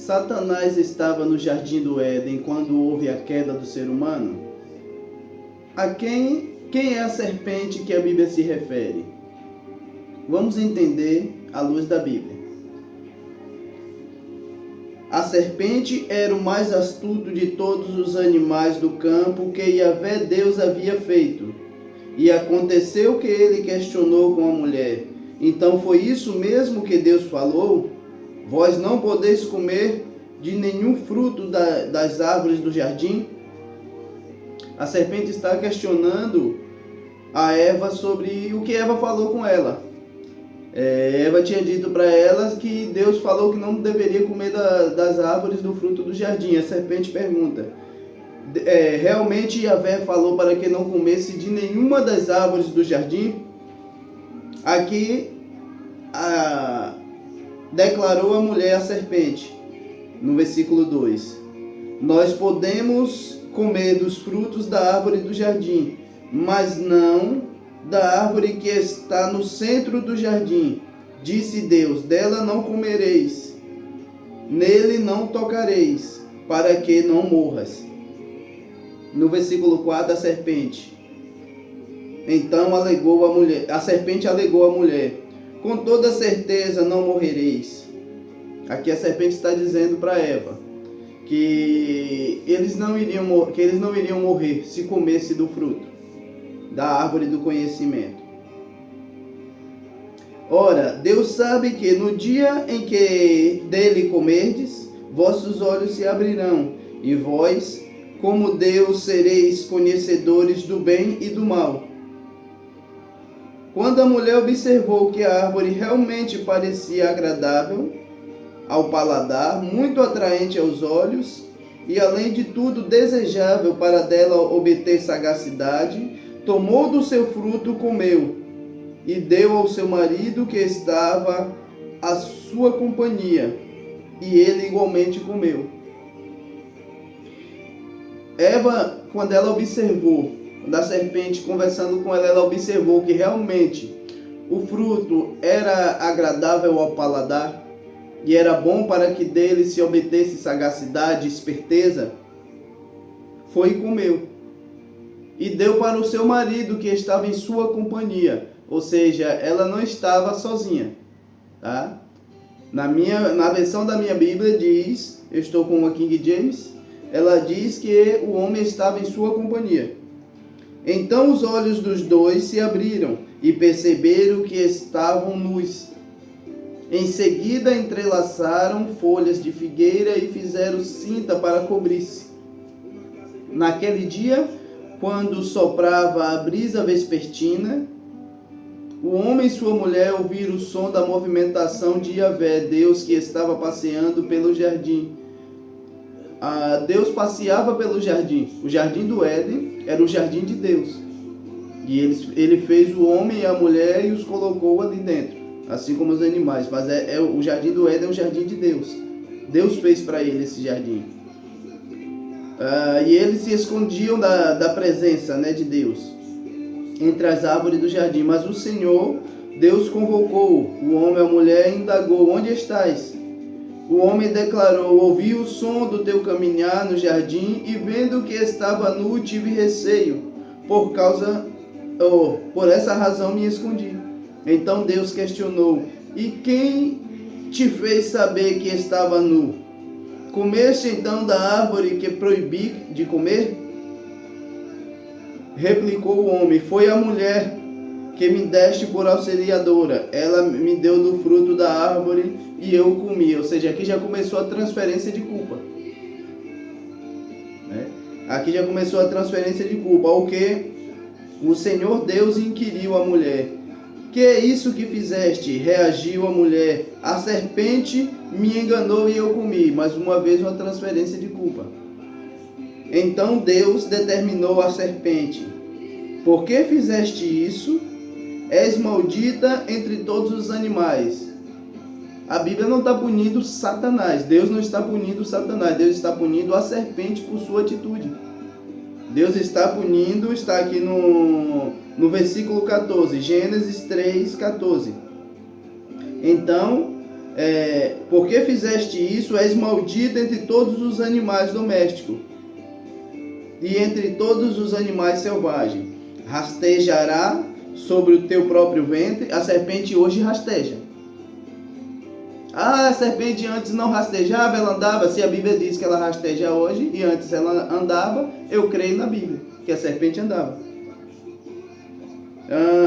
Satanás estava no jardim do Éden quando houve a queda do ser humano? A quem é a serpente que a Bíblia se refere? Vamos entender à luz da Bíblia. A serpente era o mais astuto de todos os animais do campo que Yahvé Deus havia feito. E aconteceu que ele questionou com a mulher: então foi isso mesmo que Deus falou? Vós não podeis comer de nenhum fruto das árvores do jardim? A serpente está questionando a Eva sobre o que Eva falou com ela. Eva tinha dito para ela que Deus falou que não deveria comer das árvores do fruto do jardim. A serpente pergunta: realmente Yahvé falou para que não comesse de nenhuma das árvores do jardim? Aqui declarou a mulher à serpente, no versículo 2: nós podemos comer dos frutos da árvore do jardim, mas não da árvore que está no centro do jardim. Disse Deus: dela não comereis, nele não tocareis, para que não morras. No versículo 4, a serpente alegou a mulher: com toda certeza não morrereis. Aqui a serpente está dizendo para Eva que eles não iriam morrer se comesse do fruto da árvore do conhecimento. Ora, Deus sabe que no dia em que dele comerdes, vossos olhos se abrirão, e vós, como Deus, sereis conhecedores do bem e do mal. Quando a mulher observou que a árvore realmente parecia agradável ao paladar, muito atraente aos olhos, e além de tudo desejável para dela obter sagacidade, tomou do seu fruto, comeu, e deu ao seu marido que estava à sua companhia, e ele igualmente comeu. Eva, quando ela observou, da serpente conversando com ela, ela observou que realmente o fruto era agradável ao paladar, e era bom para que dele se obtesse sagacidade, esperteza, foi e comeu. E deu para o seu marido que estava em sua companhia. Ou seja, ela não estava sozinha, tá? Na versão da minha Bíblia diz, eu estou com a King James, ela diz que o homem estava em sua companhia. Então os olhos dos dois se abriram e perceberam que estavam nus. Em seguida entrelaçaram folhas de figueira e fizeram cinta para cobrir-se. Naquele dia, quando soprava a brisa vespertina, o homem e sua mulher ouviram o som da movimentação de Yahvé, Deus que estava passeando pelo jardim. Deus passeava pelo jardim. O jardim do Éden era o jardim de Deus. E ele fez o homem e a mulher e os colocou ali dentro, assim como os animais. Mas o jardim do Éden é o jardim de Deus. Deus fez para ele esse jardim. E eles se escondiam da presença, de Deus entre as árvores do jardim. Mas o Senhor, Deus, convocou o homem e a mulher e indagou: onde estais? O homem declarou: ouvi o som do teu caminhar no jardim e vendo que estava nu tive receio, por essa razão me escondi. Então Deus questionou: e quem te fez saber que estava nu? Comeste então da árvore que proibi de comer? Replicou o homem: foi a mulher que me deste por auxiliadora. Ela me deu do fruto da árvore e eu comi. Ou seja, aqui já começou a transferência de culpa. Aqui já começou a transferência de culpa. O que o Senhor Deus inquiriu a mulher: que é isso que fizeste? Reagiu a mulher: a serpente me enganou e eu comi. Mais uma vez uma transferência de culpa. Então Deus determinou à serpente: por que fizeste isso? És maldita entre todos os animais. A Bíblia não está punindo Satanás. Deus não está punindo Satanás. Deus está punindo a serpente por sua atitude. Deus está punindo, está aqui no versículo 14, Gênesis 3, 14. Então, porque fizeste isso, és maldito entre todos os animais domésticos e entre todos os animais selvagens. Rastejará sobre o teu próprio ventre. A serpente hoje rasteja. A serpente antes não rastejava, ela andava. Se a Bíblia diz que ela rasteja hoje e antes ela andava, eu creio na Bíblia que a serpente andava.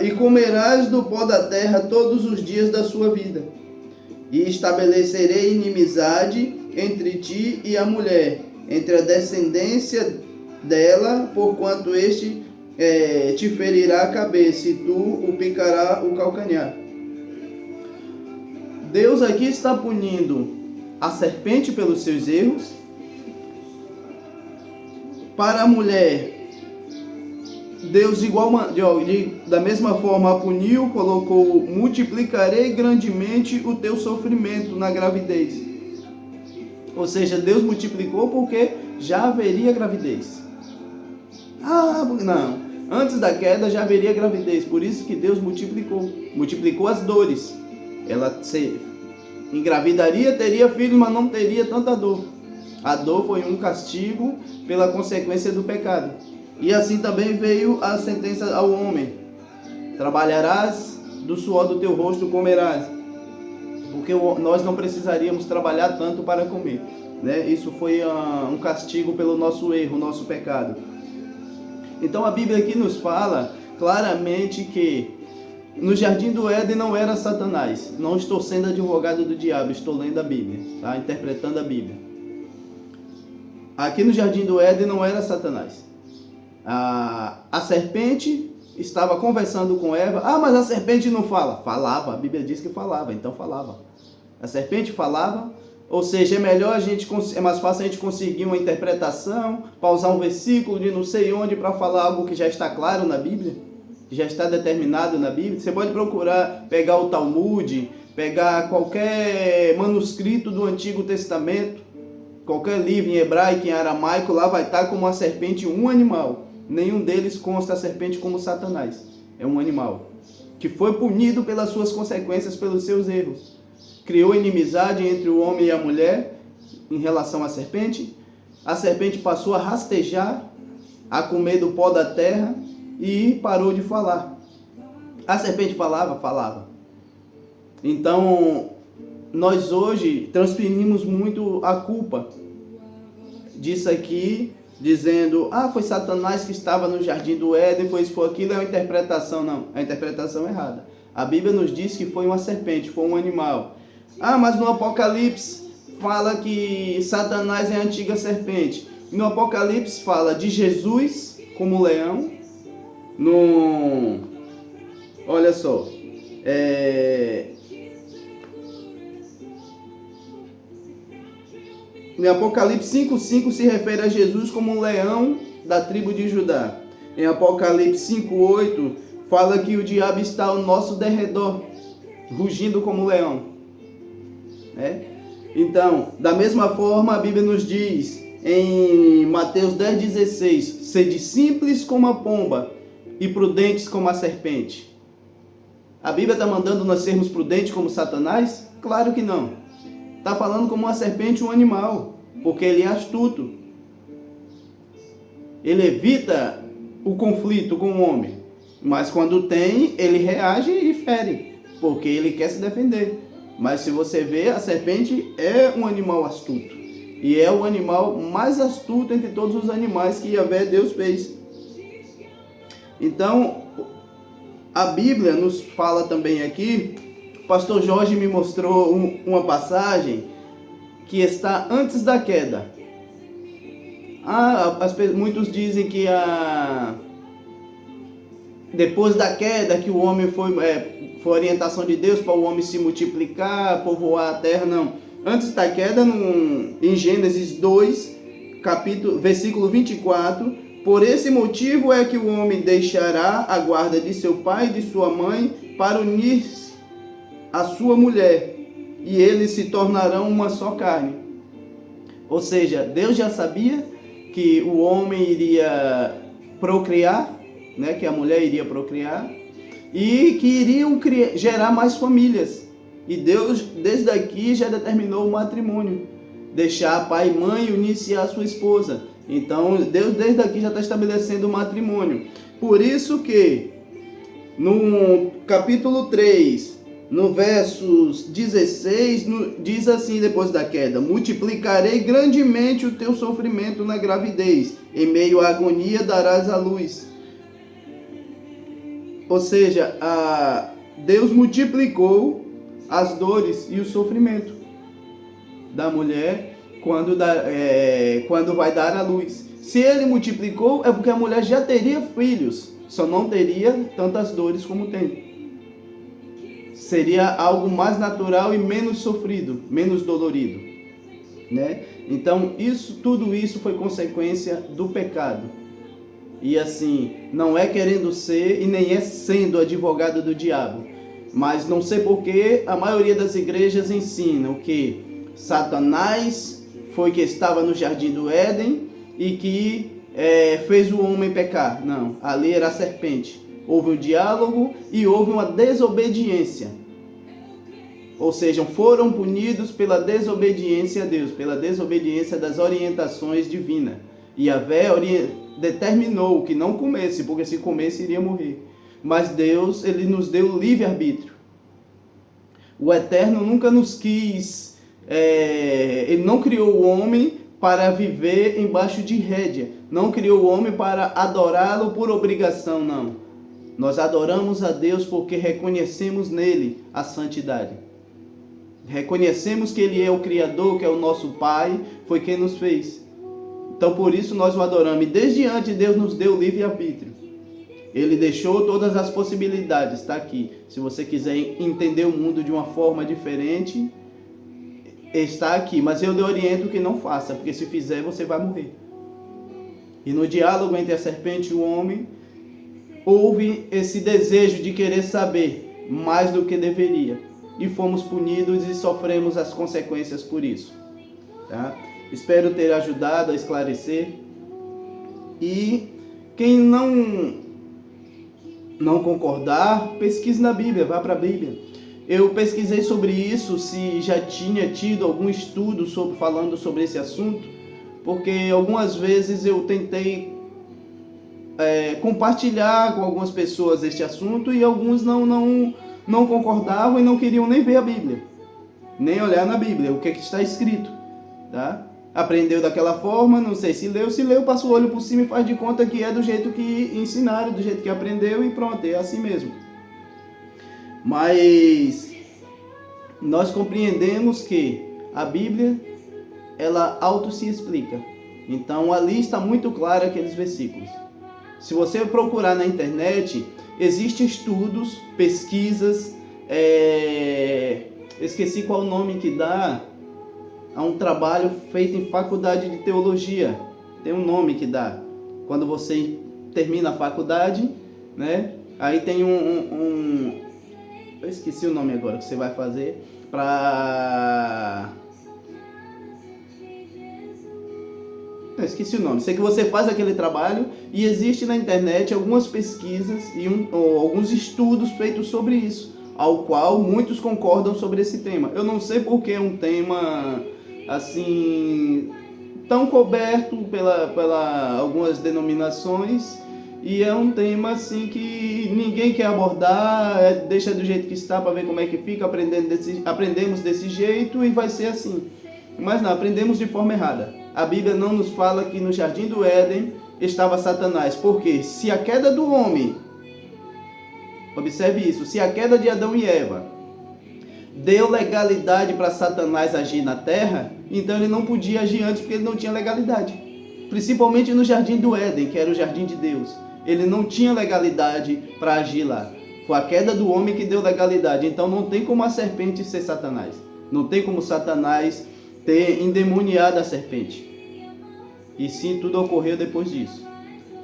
E comerás do pó da terra todos os dias da sua vida, e estabelecerei inimizade entre ti e a mulher, entre a descendência dela, porquanto este te ferirá a cabeça e tu o picará o calcanhar. Deus aqui está punindo a serpente pelos seus erros. Para a mulher, Deus da mesma forma a puniu, colocou: multiplicarei grandemente o teu sofrimento na gravidez. Ou seja, Deus multiplicou porque já haveria gravidez. Não, antes da queda já haveria gravidez, por isso que Deus multiplicou as dores. Ela engravidaria, teria filho, mas não teria tanta dor. A dor foi um castigo pela consequência do pecado. E assim também veio a sentença ao homem: trabalharás, do suor do teu rosto comerás. Porque nós não precisaríamos trabalhar tanto para comer, né? Isso foi um castigo pelo nosso erro, nosso pecado. Então a Bíblia aqui nos fala claramente que no jardim do Éden não era Satanás. Não estou sendo advogado do diabo, estou lendo a Bíblia, tá? Interpretando a Bíblia. Aqui no jardim do Éden não era Satanás. A serpente estava conversando com Eva. Mas a serpente não fala. Falava, a Bíblia diz que falava, então falava. A serpente falava, ou seja, é mais fácil a gente conseguir uma interpretação, pausar um versículo de não sei onde para falar algo que já está claro na Bíblia, que já está determinado na Bíblia. Você pode procurar, pegar o Talmud, pegar qualquer manuscrito do Antigo Testamento, qualquer livro em hebraico, em aramaico, lá vai estar como a serpente um animal. Nenhum deles consta a serpente como Satanás. É um animal que foi punido pelas suas consequências, pelos seus erros. Criou inimizade entre o homem e a mulher em relação à serpente. A serpente passou a rastejar, a comer do pó da terra e parou de falar. A serpente falava. Então, nós hoje transferimos muito a culpa disso aqui, dizendo: foi Satanás que estava no jardim do Éden, foi isso, foi aquilo. É uma interpretação. Não, é a interpretação errada. A Bíblia nos diz que foi uma serpente, foi um animal. Mas no Apocalipse fala que Satanás é a antiga serpente. No Apocalipse fala de Jesus como leão. Olha só, em Apocalipse 5:5 se refere a Jesus como um leão da tribo de Judá. Em Apocalipse 5:8 fala que o diabo está ao nosso derredor, rugindo como leão. Então, da mesma forma, a Bíblia nos diz em Mateus 10:16: sede simples como a pomba e prudentes como a serpente. A Bíblia está mandando nós sermos prudentes como Satanás? Claro que não. Está falando como uma serpente, um animal, porque ele é astuto. Ele evita o conflito com o homem, mas quando tem, ele reage e fere, porque ele quer se defender. Mas se você vê, a serpente é um animal astuto, e é o animal mais astuto entre todos os animais que Yahvé Deus fez. Então, a Bíblia nos fala também aqui. O pastor Jorge me mostrou uma passagem que está antes da queda. Muitos dizem que depois da queda, que o homem foi orientação de Deus para o homem se multiplicar, povoar a terra. Não. Antes da queda, em Gênesis 2, versículo 24, por esse motivo é que o homem deixará a guarda de seu pai e de sua mãe para unir-se à sua mulher, e eles se tornarão uma só carne. Ou seja, Deus já sabia que o homem iria procriar, né, que a mulher iria procriar, e que iriam gerar mais famílias. E Deus, desde aqui, já determinou o matrimônio. Deixar pai e mãe e unir-se à sua esposa. Então, Deus, desde aqui, já está estabelecendo o matrimônio. Por isso que, no capítulo 3, no versos 16, diz assim depois da queda: multiplicarei grandemente o teu sofrimento na gravidez, em meio à agonia darás à luz. Ou seja, Deus multiplicou as dores e o sofrimento da mulher quando vai dar à luz. Se ele multiplicou, é porque a mulher já teria filhos, só não teria tantas dores como tem. Seria algo mais natural e menos sofrido, menos dolorido, né? Então, tudo isso foi consequência do pecado. E assim, não é querendo ser e nem é sendo advogado do diabo. Mas não sei porque a maioria das igrejas ensinam que Satanás foi que estava no jardim do Éden e que fez o homem pecar. Não, ali era a serpente. Houve um diálogo e houve uma desobediência. Ou seja, foram punidos pela desobediência a Deus, pela desobediência das orientações divinas. E Yahvé determinou que não comesse, porque se comesse iria morrer. Mas Deus, ele nos deu livre-arbítrio. O Eterno nunca nos quis, ele não criou o homem para viver embaixo de rédea. Não criou o homem para adorá-lo por obrigação, não. Nós adoramos a Deus porque reconhecemos nele a santidade. Reconhecemos que ele é o Criador, que é o nosso Pai, foi quem nos fez. Então por isso nós o adoramos. E desde antes Deus nos deu livre-arbítrio. Ele deixou todas as possibilidades, está aqui. Se você quiser entender o mundo de uma forma diferente, está aqui. Mas eu lhe oriento que não faça, porque se fizer você vai morrer. E no diálogo entre a serpente e o homem, houve esse desejo de querer saber mais do que deveria. E fomos punidos e sofremos as consequências por isso. Tá? Espero ter ajudado a esclarecer. E quem não concordar, pesquise na Bíblia, vá para a Bíblia. Eu pesquisei sobre isso, se já tinha tido algum estudo falando sobre esse assunto, porque algumas vezes eu tentei compartilhar com algumas pessoas este assunto e alguns não concordavam e não queriam nem ver a Bíblia, nem olhar na Bíblia, o que está escrito, tá? Aprendeu daquela forma, não sei se leu, passa o olho por cima e faz de conta que é do jeito que ensinaram, do jeito que aprendeu e pronto, é assim mesmo. Mas nós compreendemos que a Bíblia, ela auto se explica. Então ali está muito claro aqueles versículos. Se você procurar na internet, existem estudos, pesquisas, esqueci qual o nome que dá, há um trabalho feito em faculdade de teologia, tem um nome que dá, quando você termina a faculdade, né? Aí tem eu esqueci o nome agora que você vai fazer, eu esqueci o nome. Sei que você faz aquele trabalho e existe na internet algumas pesquisas e alguns estudos feitos sobre isso, ao qual muitos concordam sobre esse tema. Eu não sei porque é um tema assim tão coberto pela algumas denominações e é um tema assim que ninguém quer abordar, deixa do jeito que está para ver como é que fica, aprendemos desse jeito e vai ser assim. Mas não, aprendemos de forma errada. A Bíblia não nos fala que no jardim do Éden estava Satanás, porque se a queda do homem, observe isso, se a queda de Adão e Eva deu legalidade para Satanás agir na terra, então ele não podia agir antes porque ele não tinha legalidade. Principalmente no jardim do Éden, que era o jardim de Deus. Ele não tinha legalidade para agir lá. Foi a queda do homem que deu legalidade. Então não tem como a serpente ser Satanás. Não tem como Satanás ter endemoniado a serpente. E sim, tudo ocorreu depois disso.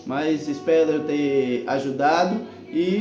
Mas espero ter ajudado e